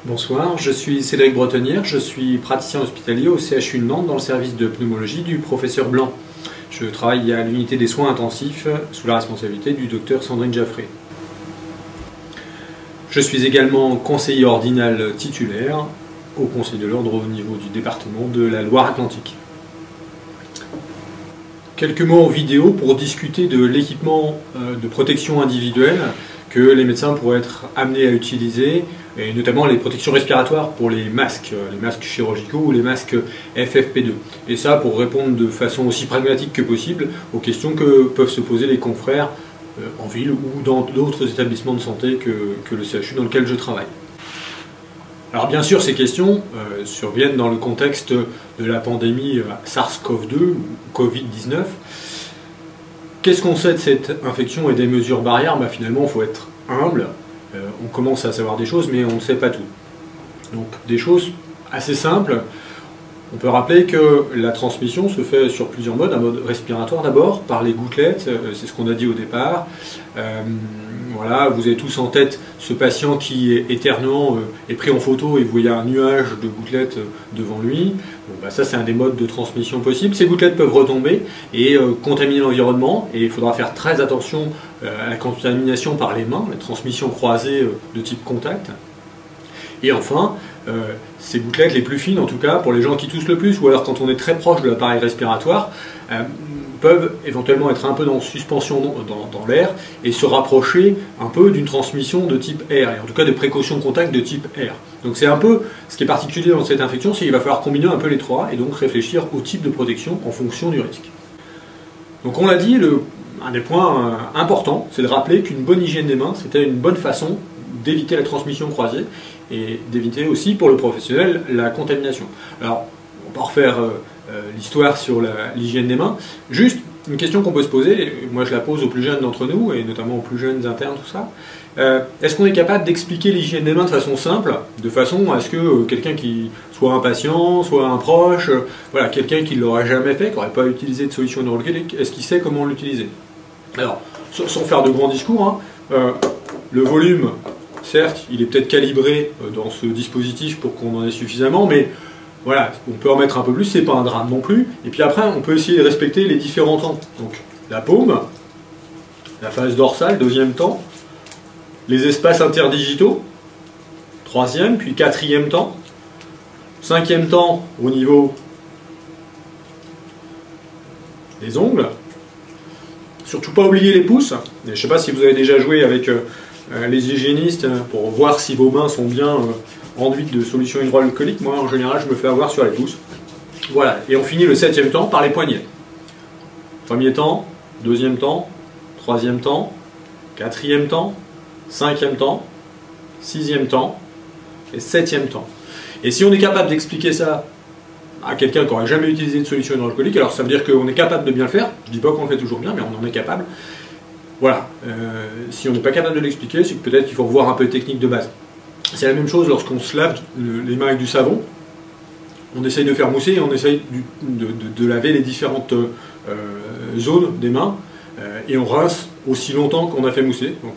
Bonsoir, je suis Cédric Bretonnière, je suis praticien hospitalier au CHU de Nantes dans le service de pneumologie du professeur Blanc. Je travaille à l'unité des soins intensifs sous la responsabilité du docteur Sandrine Jaffré. Je suis également conseiller ordinal titulaire au Conseil de l'Ordre au niveau du département de la Loire-Atlantique. Quelques mots en vidéo pour discuter de l'équipement de protection individuelle que les médecins pourraient être amenés à utiliser, et notamment les protections respiratoires pour les masques chirurgicaux ou les masques FFP2. Et ça pour répondre de façon aussi pragmatique que possible aux questions que peuvent se poser les confrères en ville ou dans d'autres établissements de santé que le CHU dans lequel je travaille. Alors bien sûr, ces questions surviennent dans le contexte de la pandémie SARS-CoV-2 ou Covid-19. Qu'est-ce qu'on sait de cette infection et des mesures barrières? Finalement, il faut être humble. On commence à savoir des choses, mais on ne sait pas tout. Donc des choses assez simples. On peut rappeler que la transmission se fait sur plusieurs modes. Un mode respiratoire d'abord, par les gouttelettes, c'est ce qu'on a dit au départ. Voilà, vous avez tous en tête ce patient qui est éternuant, est pris en photo et vous voyez un nuage de gouttelettes devant lui. Bon, ça c'est un des modes de transmission possibles. Ces gouttelettes peuvent retomber et contaminer l'environnement, et il faudra faire très attention à la contamination par les mains, la transmission croisée de type contact. Et enfin, ces gouttelettes les plus fines, en tout cas pour les gens qui toussent le plus, ou alors quand on est très proche de l'appareil respiratoire, peuvent éventuellement être un peu en suspension dans l'air et se rapprocher un peu d'une transmission de type air, et en tout cas des précautions de contact de type air. Donc c'est un peu ce qui est particulier dans cette infection, c'est qu'il va falloir combiner un peu les trois et donc réfléchir au type de protection en fonction du risque. Donc on l'a dit, un des points importants, c'est de rappeler qu'une bonne hygiène des mains, c'était une bonne façon d'éviter la transmission croisée et d'éviter aussi pour le professionnel la contamination. Alors on va pas refaire l'histoire sur l'hygiène des mains, juste une question qu'on peut se poser, et moi je la pose aux plus jeunes d'entre nous, et notamment aux plus jeunes internes, tout ça. Est-ce qu'on est capable d'expliquer l'hygiène des mains de façon simple, de façon à ce que quelqu'un qui soit un patient, soit un proche, voilà, quelqu'un qui ne l'aurait jamais fait, qui n'aurait pas utilisé de solution hydroalcoolique, est-ce qu'il sait comment l'utiliser? Alors, sans faire de grands discours, le volume, certes, il est peut-être calibré dans ce dispositif pour qu'on en ait suffisamment, mais voilà, on peut en mettre un peu plus, c'est pas un drame non plus. Et puis après, on peut essayer de respecter les différents temps. Donc, la paume, la face dorsale, deuxième temps, les espaces interdigitaux, troisième, puis quatrième temps, cinquième temps au niveau des ongles. Surtout pas oublier les pouces. Je ne sais pas si vous avez déjà joué avec les hygiénistes pour voir si vos mains sont bien enduites de solution hydroalcoolique. Moi en général je me fais avoir sur les pouces. Voilà, et on finit le septième temps par les poignets. Premier temps, deuxième temps, troisième temps, quatrième temps, cinquième temps, sixième temps et septième temps. Et si on est capable d'expliquer ça à quelqu'un qui n'aurait jamais utilisé de solution hydroalcoolique, alors ça veut dire qu'on est capable de bien le faire. Je ne dis pas qu'on le fait toujours bien, mais on en est capable. Voilà, si on n'est pas capable de l'expliquer, c'est que peut-être qu'il faut revoir un peu les techniques de base. C'est la même chose lorsqu'on se lave les mains avec du savon. On essaye de faire mousser et on essaye de laver les différentes zones des mains et on rince aussi longtemps qu'on a fait mousser. Donc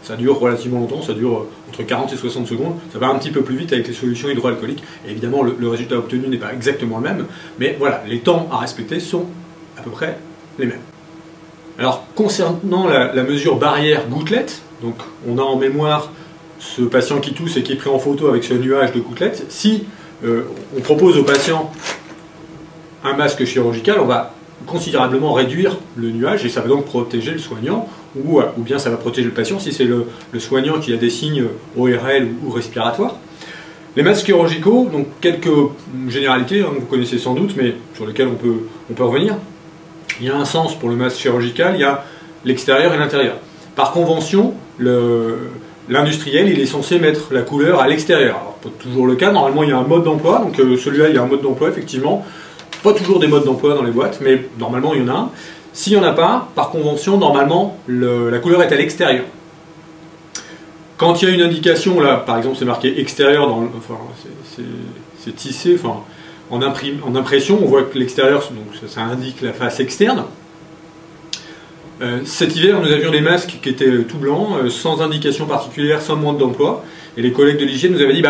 ça dure relativement longtemps, ça dure entre 40 et 60 secondes. Ça va un petit peu plus vite avec les solutions hydroalcooliques. Et évidemment, le résultat obtenu n'est pas exactement le même, mais voilà, les temps à respecter sont à peu près les mêmes. Alors, concernant la mesure barrière gouttelette, donc on a en mémoire ce patient qui tousse et qui est pris en photo avec ce nuage de gouttelettes. Si on propose au patient un masque chirurgical, on va considérablement réduire le nuage et ça va donc protéger le soignant ou bien ça va protéger le patient si c'est le soignant qui a des signes ORL ou respiratoires. Les masques chirurgicaux, donc quelques généralités, que vous connaissez sans doute, mais sur lesquelles on peut revenir. Il y a un sens pour le masque chirurgical, il y a l'extérieur et l'intérieur. Par convention, l'industriel il est censé mettre la couleur à l'extérieur. Alors, pas toujours le cas, normalement il y a un mode d'emploi, donc celui-là il y a un mode d'emploi effectivement. Pas toujours des modes d'emploi dans les boîtes, mais normalement il y en a un. S'il n'y en a pas, par convention, normalement la couleur est à l'extérieur. Quand il y a une indication, là par exemple c'est marqué extérieur, c'est tissé, en impression, on voit que l'extérieur, ça indique la face externe. Cet hiver, nous avions des masques qui étaient tout blancs, sans indication particulière, sans mode d'emploi. Et les collègues de l'hygiène nous avaient dit,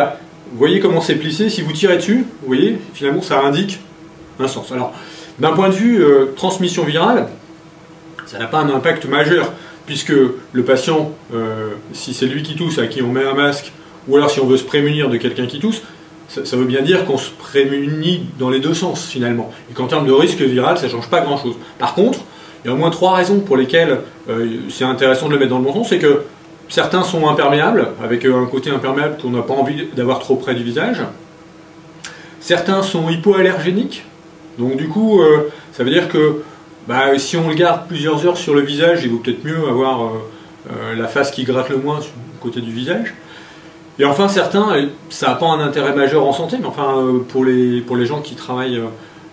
vous voyez comment c'est plissé, si vous tirez dessus, vous voyez, finalement ça indique un sens. Alors, d'un point de vue transmission virale, ça n'a pas un impact majeur, puisque le patient, si c'est lui qui tousse, à qui on met un masque, ou alors si on veut se prémunir de quelqu'un qui tousse, ça veut bien dire qu'on se prémunit dans les deux sens finalement, et qu'en termes de risque viral, ça ne change pas grand-chose. Par contre, il y a au moins 3 raisons pour lesquelles c'est intéressant de le mettre dans le bon sens, c'est que certains sont imperméables, avec un côté imperméable qu'on n'a pas envie d'avoir trop près du visage. Certains sont hypoallergéniques, donc du coup, ça veut dire que si on le garde plusieurs heures sur le visage, il vaut peut-être mieux avoir la face qui gratte le moins sur le côté du visage. Et enfin, certains, ça n'a pas un intérêt majeur en santé, mais enfin, pour les gens qui travaillent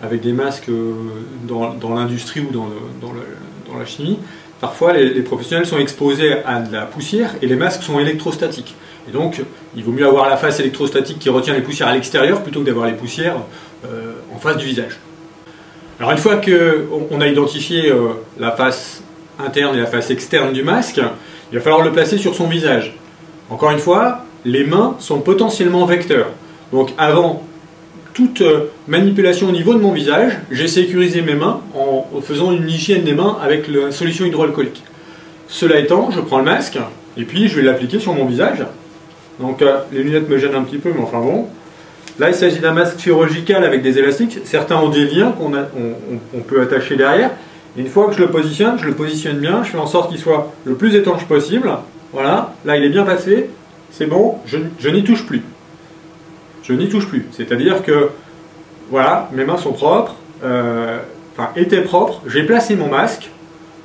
avec des masques dans l'industrie ou dans la chimie, parfois les professionnels sont exposés à de la poussière et les masques sont électrostatiques. Et donc, il vaut mieux avoir la face électrostatique qui retient les poussières à l'extérieur plutôt que d'avoir les poussières en face du visage. Alors, une fois qu'on a identifié la face interne et la face externe du masque, il va falloir le placer sur son visage. Encore une fois, les mains sont potentiellement vecteurs. Donc, avant toute manipulation au niveau de mon visage, j'ai sécurisé mes mains en faisant une hygiène des mains avec la solution hydroalcoolique. Cela étant, je prends le masque et puis je vais l'appliquer sur mon visage. Donc les lunettes me gênent un petit peu, mais enfin bon. Là, il s'agit d'un masque chirurgical avec des élastiques. Certains ont des liens qu'on peut attacher derrière. Et une fois que je le positionne bien, je fais en sorte qu'il soit le plus étanche possible. Voilà, là il est bien passé, c'est bon, je n'y touche plus. Je n'y touche plus. C'est-à-dire que, voilà, mes mains sont propres, étaient propres, j'ai placé mon masque,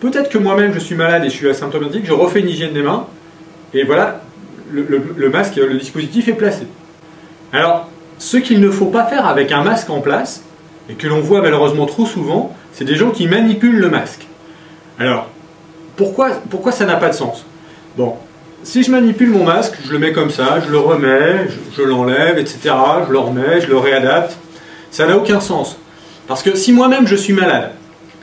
peut-être que moi-même je suis malade et je suis asymptomatique, je refais une hygiène des mains, et voilà, le masque, le dispositif est placé. Alors, ce qu'il ne faut pas faire avec un masque en place, et que l'on voit malheureusement trop souvent, c'est des gens qui manipulent le masque. Alors, pourquoi ça n'a pas de sens? Bon. Si je manipule mon masque, je le mets comme ça, je le remets, je l'enlève, etc. Je le remets, je le réadapte. Ça n'a aucun sens. Parce que si moi-même je suis malade,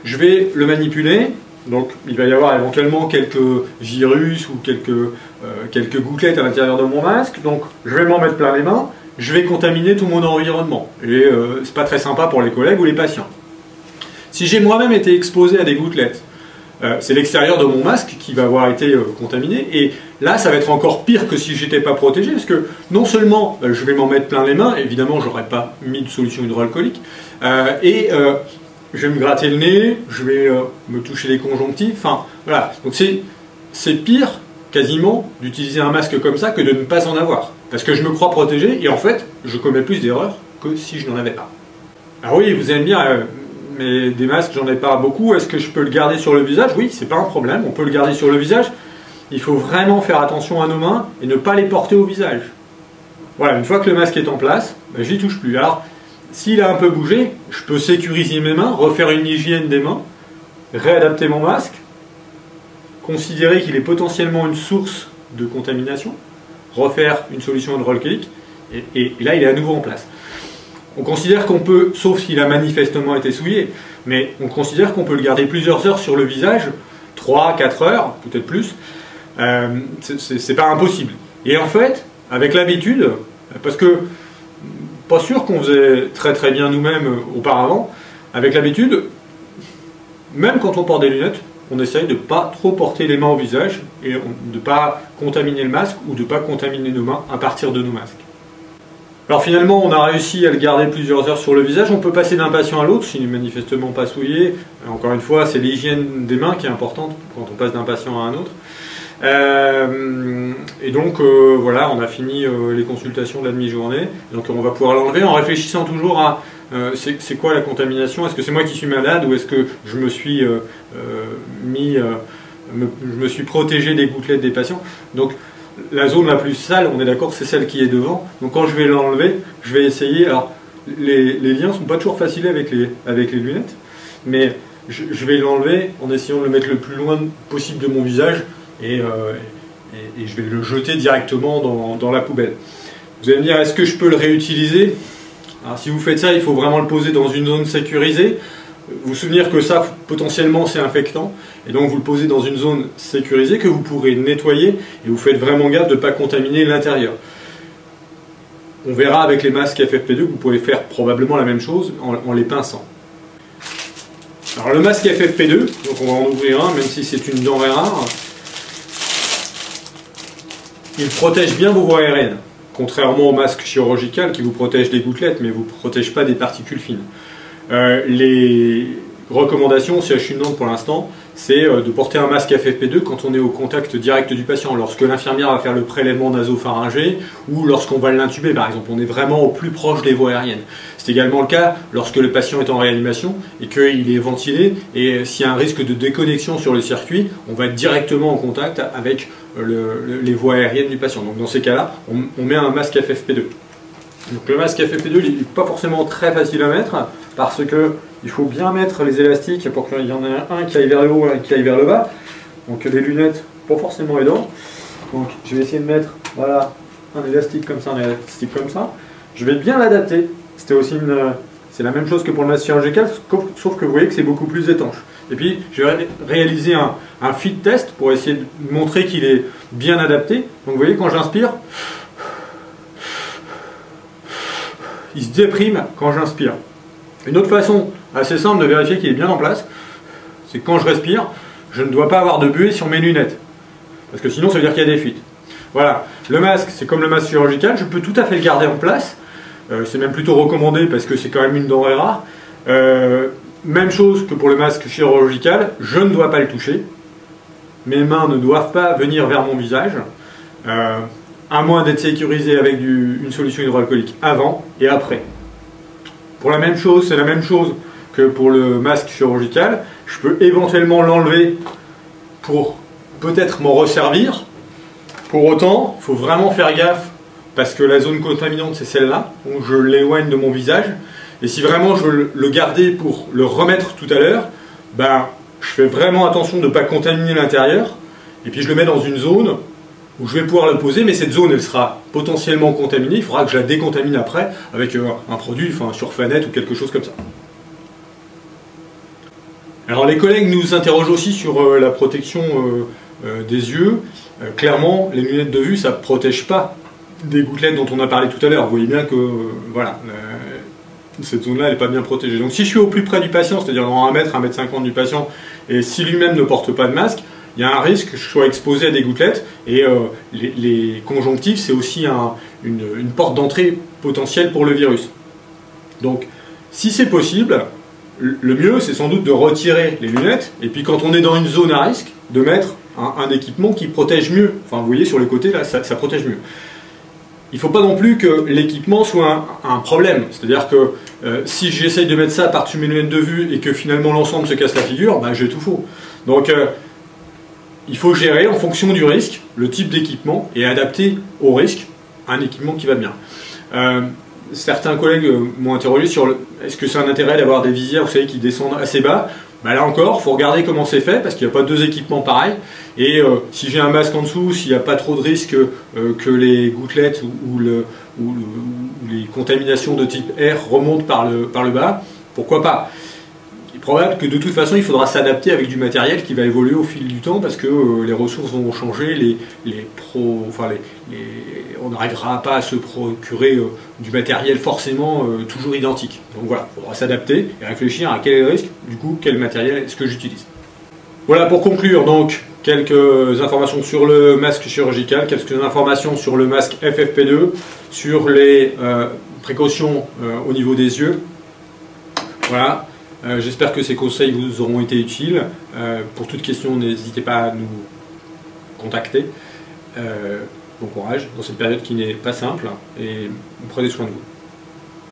je vais le manipuler, donc il va y avoir éventuellement quelques virus ou quelques gouttelettes à l'intérieur de mon masque, donc je vais m'en mettre plein les mains, je vais contaminer tout mon environnement. Et c'est pas très sympa pour les collègues ou les patients. Si j'ai moi-même été exposé à des gouttelettes, c'est l'extérieur de mon masque qui va avoir été contaminé, et là ça va être encore pire que si j'étais pas protégé, parce que non seulement je vais m'en mettre plein les mains, évidemment j'aurais pas mis de solution hydroalcoolique, et je vais me gratter le nez, je vais me toucher les conjonctives, enfin voilà, donc c'est pire quasiment d'utiliser un masque comme ça que de ne pas en avoir, parce que je me crois protégé, et en fait je commets plus d'erreurs que si je n'en avais pas. Alors oui, vous allez me dire, mais des masques, j'en ai pas beaucoup. Est-ce que je peux le garder sur le visage? Oui, c'est pas un problème, on peut le garder sur le visage. Il faut vraiment faire attention à nos mains et ne pas les porter au visage. Voilà, une fois que le masque est en place, j'y touche plus. Alors, s'il a un peu bougé, je peux sécuriser mes mains, refaire une hygiène des mains, réadapter mon masque, considérer qu'il est potentiellement une source de contamination, refaire une solution hydroalcoolique, et là, il est à nouveau en place. On considère qu'on peut, sauf s'il a manifestement été souillé, mais on considère qu'on peut le garder plusieurs heures sur le visage, 3, 4 heures, peut-être plus, c'est pas impossible. Et en fait, avec l'habitude, parce que pas sûr qu'on faisait très très bien nous-mêmes auparavant, avec l'habitude, même quand on porte des lunettes, on essaye de ne pas trop porter les mains au visage et de ne pas contaminer le masque ou de ne pas contaminer nos mains à partir de nos masques. Alors finalement, on a réussi à le garder plusieurs heures sur le visage. On peut passer d'un patient à l'autre s'il n'est manifestement pas souillé. Encore une fois, c'est l'hygiène des mains qui est importante quand on passe d'un patient à un autre. Et donc voilà, on a fini les consultations de la demi-journée. Donc on va pouvoir l'enlever en réfléchissant toujours à c'est quoi la contamination? Est-ce que c'est moi qui suis malade ou est-ce que je me suis je me suis protégé des gouttelettes des patients? Donc la zone la plus sale, on est d'accord, c'est celle qui est devant. Donc quand je vais l'enlever, je vais essayer. Alors les liens ne sont pas toujours faciles avec les lunettes, mais je vais l'enlever en essayant de le mettre le plus loin possible de mon visage et je vais le jeter directement dans la poubelle. Vous allez me dire, est-ce que je peux le réutiliser? Alors, si vous faites ça, il faut vraiment le poser dans une zone sécurisée. Vous souvenir que ça, potentiellement, c'est infectant. Et donc, vous le posez dans une zone sécurisée que vous pourrez nettoyer. Et vous faites vraiment gaffe de ne pas contaminer l'intérieur. On verra avec les masques FFP2 que vous pouvez faire probablement la même chose en les pinçant. Alors le masque FFP2, donc on va en ouvrir un, même si c'est une denrée rare. Il protège bien vos voies aériennes, contrairement au masque chirurgical qui vous protège des gouttelettes, mais ne vous protège pas des particules fines. Les recommandations, si je suis dedans pour l'instant, c'est de porter un masque FFP2 quand on est au contact direct du patient, lorsque l'infirmière va faire le prélèvement nasopharyngé ou lorsqu'on va l'intuber par exemple. On est vraiment au plus proche des voies aériennes. C'est également le cas lorsque le patient est en réanimation et qu'il est ventilé, et s'il y a un risque de déconnexion sur le circuit, on va être directement en contact avec les voies aériennes du patient. Donc dans ces cas-là, on met un masque FFP2. Donc le masque FFP2 il n'est pas forcément très facile à mettre parce que il faut bien mettre les élastiques pour qu'il y en ait un qui aille vers le haut et un qui aille vers le bas. Donc les lunettes, pas forcément aidant. Donc je vais essayer de mettre voilà, un élastique comme ça, un élastique comme ça. Je vais bien l'adapter. C'est la même chose que pour le masque chirurgical, sauf que vous voyez que c'est beaucoup plus étanche. Et puis je vais réaliser un fit test pour essayer de montrer qu'il est bien adapté. Donc vous voyez, quand j'inspire, il se déprime quand j'inspire. Une autre façon assez simple de vérifier qu'il est bien en place, c'est que quand je respire, je ne dois pas avoir de buée sur mes lunettes. Parce que sinon ça veut dire qu'il y a des fuites. Voilà, le masque, c'est comme le masque chirurgical, je peux tout à fait le garder en place. C'est même plutôt recommandé parce que c'est quand même une denrée rare. Même chose que pour le masque chirurgical, je ne dois pas le toucher. Mes mains ne doivent pas venir vers mon visage. À moins d'être sécurisé avec une solution hydroalcoolique avant et après. Pour la même chose, c'est la même chose que pour le masque chirurgical. Je peux éventuellement l'enlever pour peut-être m'en resservir. Pour autant, il faut vraiment faire gaffe parce que la zone contaminante, c'est celle-là. Donc je l'éloigne de mon visage. Et si vraiment je veux le garder pour le remettre tout à l'heure, ben, je fais vraiment attention de ne pas contaminer l'intérieur. Et puis je le mets dans une zone où je vais pouvoir le poser, mais cette zone elle sera potentiellement contaminée, il faudra que je la décontamine après avec un produit, enfin un surfanette ou quelque chose comme ça. Alors les collègues nous interrogent aussi sur la protection des yeux. Clairement, les lunettes de vue, ça ne protège pas des gouttelettes dont on a parlé tout à l'heure. Vous voyez bien que voilà, cette zone-là, elle n'est pas bien protégée. Donc si je suis au plus près du patient, c'est-à-dire dans 1 mètre, 1,50 m du patient, et si lui-même ne porte pas de masque, il y a un risque que je sois exposé à des gouttelettes, et les conjonctives, c'est aussi une porte d'entrée potentielle pour le virus. Donc, si c'est possible, le mieux, c'est sans doute de retirer les lunettes, et puis quand on est dans une zone à risque, de mettre un équipement qui protège mieux. Enfin, vous voyez, sur les côtés, là, ça protège mieux. Il ne faut pas non plus que l'équipement soit un problème. C'est-à-dire que si j'essaye de mettre ça par-dessus mes lunettes de vue et que finalement l'ensemble se casse la figure, ben, j'ai tout faux. Donc, il faut gérer en fonction du risque, le type d'équipement, et adapter au risque un équipement qui va bien. Certains collègues m'ont interrogé sur est-ce que c'est un intérêt d'avoir des visières, vous savez, qui descendent assez bas. Ben là encore, il faut regarder comment c'est fait, parce qu'il n'y a pas 2 équipements pareils. Et si j'ai un masque en dessous, s'il n'y a pas trop de risque que les gouttelettes ou les contaminations de type air remontent par le bas, pourquoi pas? Il est probable que de toute façon, il faudra s'adapter avec du matériel qui va évoluer au fil du temps, parce que les ressources vont changer, on n'arrivera pas à se procurer du matériel forcément toujours identique. Donc voilà, il faudra s'adapter et réfléchir à quel est le risque, du coup, quel matériel est-ce que j'utilise. Voilà, pour conclure, donc, quelques informations sur le masque chirurgical, quelques informations sur le masque FFP2, sur les précautions au niveau des yeux. Voilà. J'espère que ces conseils vous auront été utiles. Pour toute question, n'hésitez pas à nous contacter. Bon courage dans cette période qui n'est pas simple et prenez soin de vous.